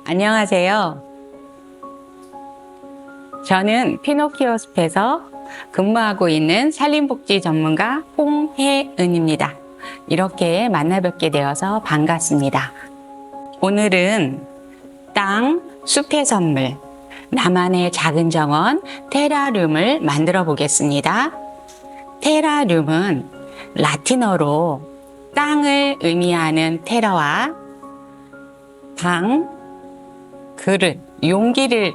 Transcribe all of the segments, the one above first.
안녕하세요. 저는 피노키오 숲에서 근무하고 있는 산림복지 전문가 홍혜은입니다. 이렇게 만나뵙게 되어서 반갑습니다. 오늘은 땅, 숲의 선물, 나만의 작은 정원 테라륨을 만들어 보겠습니다. 테라륨은 라틴어로 땅을 의미하는 테라와 방, 그릇, 용기를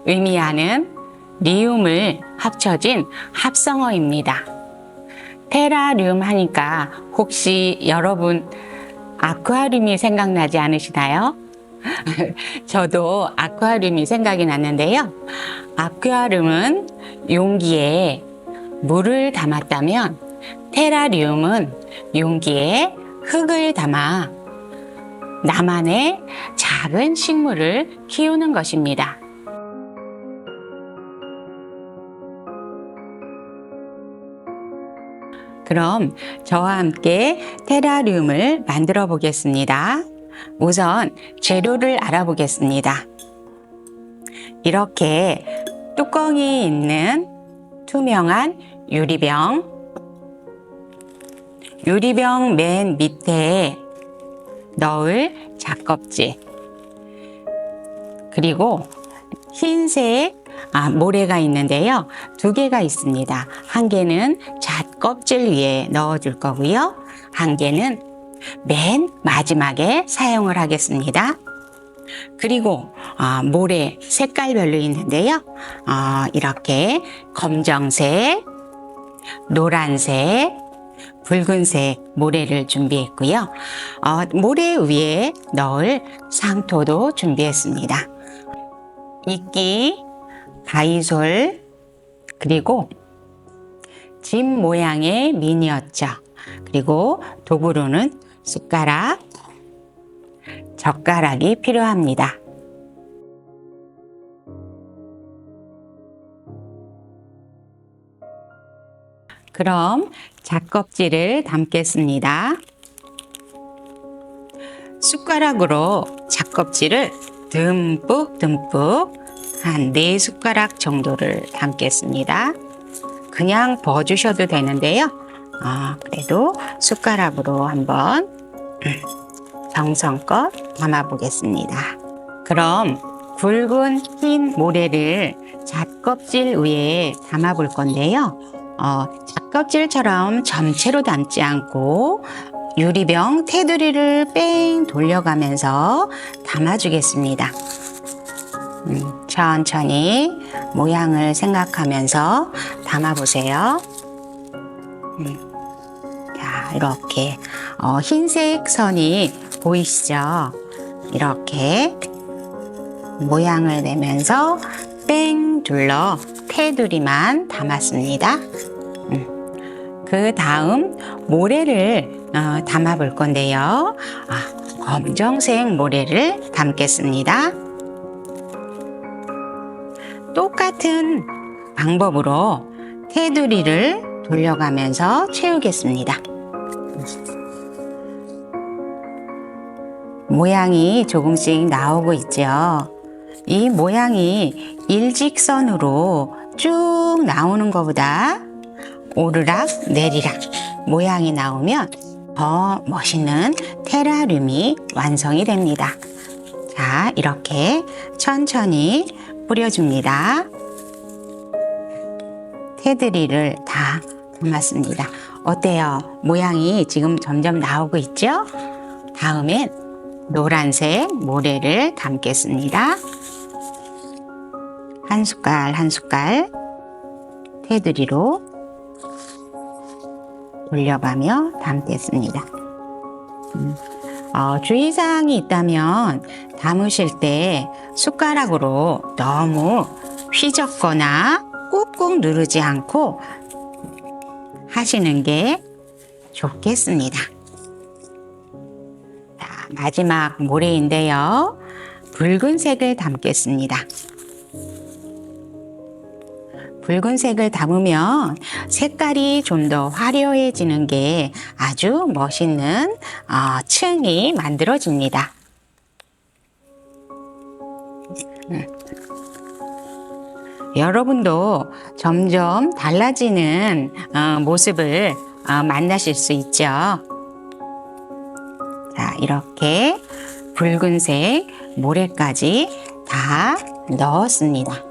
의미하는 리움을 합쳐진 합성어입니다. 테라륨 하니까 혹시 여러분 아쿠아리움이 생각나지 않으시나요? 저도 아쿠아리움이 생각이 났는데요. 아쿠아리움은 용기에 물을 담았다면 테라리움은 용기에 흙을 담아 나만의 작은 식물을 키우는 것입니다. 그럼 저와 함께 테라리움을 만들어 보겠습니다. 우선 재료를 알아보겠습니다. 이렇게 뚜껑이 있는 투명한 유리병 맨 밑에 넣을 잣껍질, 그리고 흰색 모래가 있는데요. 두 개가 있습니다. 한 개는 잣껍질 위에 넣어줄 거고요. 한 개는 맨 마지막에 사용을 하겠습니다. 그리고 모래 색깔별로 있는데요. 이렇게 검정색, 노란색, 붉은색 모래를 준비했고요. 모래 위에 넣을 상토도 준비했습니다. 이끼, 바위솔, 그리고 집 모양의 미니어처, 그리고 도구로는 숟가락, 젓가락이 필요합니다. 그럼 잣껍질을 담겠습니다. 숟가락으로 잣껍질을 듬뿍 한 4숟가락 정도를 담겠습니다. 그냥 버주셔도 되는데요. 그래도 숟가락으로 한번 정성껏 담아 보겠습니다. 그럼 굵은 흰 모래를 잣껍질 위에 담아 볼 건데요. 잣껍질처럼 전체로 담지 않고 유리병 테두리를 뺑 돌려가면서 담아주겠습니다. 천천히 모양을 생각하면서 담아보세요. 자, 이렇게 흰색 선이 보이시죠? 이렇게 모양을 내면서 뺑 둘러 테두리만 담았습니다. 그 다음 모래를 담아 볼 건데요. 검정색 모래를 담겠습니다. 똑같은 방법으로 테두리를 돌려가면서 채우겠습니다. 모양이 조금씩 나오고 있죠. 이 모양이 일직선으로 쭉 나오는 것보다 오르락 내리락 모양이 나오면 더 멋있는 테라륨이 완성이 됩니다. 자, 이렇게 천천히 뿌려줍니다. 테두리를 다 담았습니다. 어때요? 모양이 지금 점점 나오고 있죠? 다음엔 노란색 모래를 담겠습니다. 한 숟갈 한 숟갈 테두리로 돌려가며 담겠습니다. 주의사항이 있다면 담으실 때 숟가락으로 너무 휘젓거나 꾹꾹 누르지 않고 하시는 게 좋겠습니다. 자, 마지막 모래인데요. 붉은색을 담겠습니다. 붉은색을 담으면 색깔이 좀 더 화려해지는 게 아주 멋있는 층이 만들어집니다. 여러분도 점점 달라지는 모습을 만나실 수 있죠. 자, 이렇게 붉은색 모래까지 다 넣었습니다.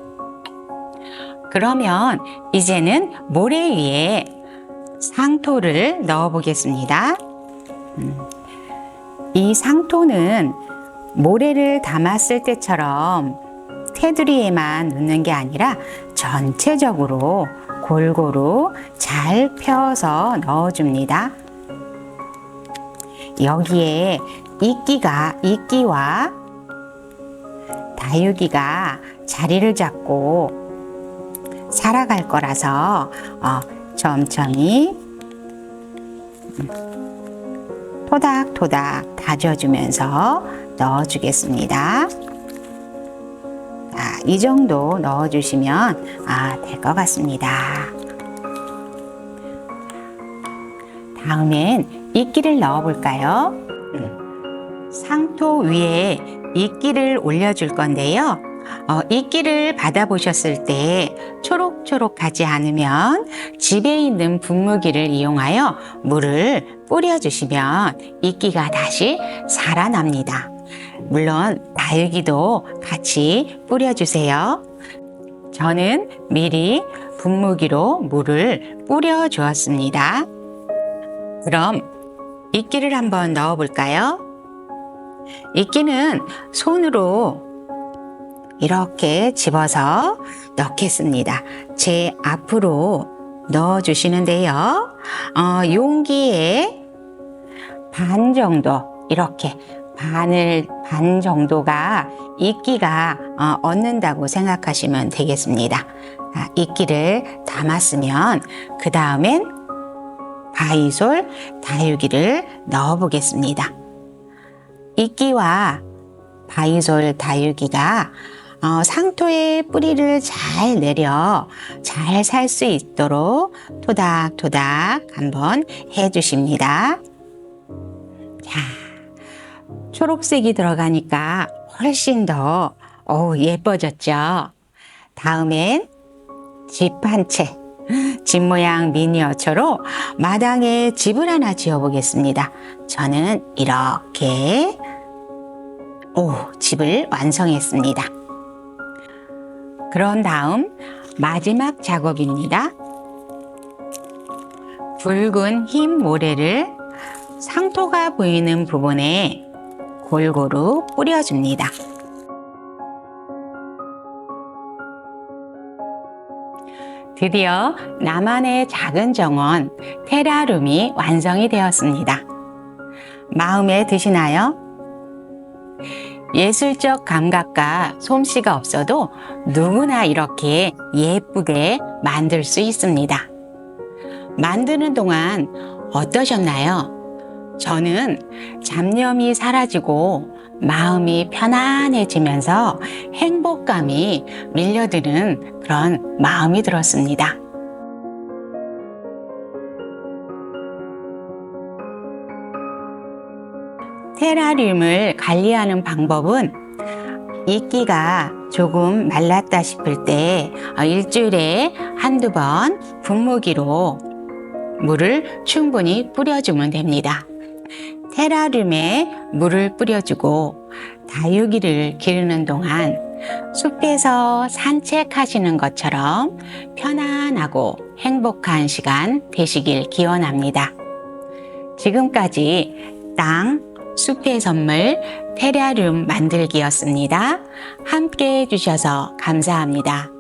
그러면 이제는 모래 위에 상토를 넣어 보겠습니다. 이 상토는 모래를 담았을 때처럼 테두리에만 넣는 게 아니라 전체적으로 골고루 잘 펴서 넣어줍니다. 여기에 이끼와 다육이가 자리를 잡고 살아갈 거라서 천천히 토닥토닥 다져주면서 넣어주겠습니다. 이 정도 넣어주시면 될 것 같습니다. 다음엔 이끼를 넣어볼까요? 상토 위에 이끼를 올려줄 건데요. 이끼를 받아보셨을 때 초록초록하지 않으면 집에 있는 분무기를 이용하여 물을 뿌려주시면 이끼가 다시 살아납니다. 물론 다육이도 같이 뿌려주세요. 저는 미리 분무기로 물을 뿌려 주었습니다. 그럼 이끼를 한번 넣어 볼까요? 이끼는 손으로 이렇게 집어서 넣겠습니다. 제 앞으로 넣어 주시는데요. 용기에 반 정도, 이렇게 반 정도가 이끼가 얻는다고 생각하시면 되겠습니다. 이끼를 담았으면 그 다음엔 바이솔 다육이를 넣어 보겠습니다. 이끼와 바이솔 다육이가 상토에 뿌리를 잘 내려 잘 살 수 있도록 토닥토닥 한번 해주십니다. 자, 초록색이 들어가니까 훨씬 더 예뻐졌죠. 다음엔 집 한 채, 집 모양 미니어처로 마당에 집을 하나 지어 보겠습니다. 저는 이렇게 집을 완성했습니다. 그런 다음 마지막 작업입니다. 붉은 흰 모래를 상토가 보이는 부분에 골고루 뿌려줍니다. 드디어 나만의 작은 정원 테라룸이 완성이 되었습니다. 마음에 드시나요? 예술적 감각과 솜씨가 없어도 누구나 이렇게 예쁘게 만들 수 있습니다. 만드는 동안 어떠셨나요? 저는 잡념이 사라지고 마음이 편안해지면서 행복감이 밀려드는 그런 마음이 들었습니다. 테라리움을 관리하는 방법은 이끼가 조금 말랐다 싶을 때 일주일에 한두 번 분무기로 물을 충분히 뿌려주면 됩니다. 테라리움에 물을 뿌려주고 다육이를 기르는 동안 숲에서 산책하시는 것처럼 편안하고 행복한 시간 되시길 기원합니다. 지금까지 땅, 숲의 선물 테라리움 만들기였습니다. 함께 해주셔서 감사합니다.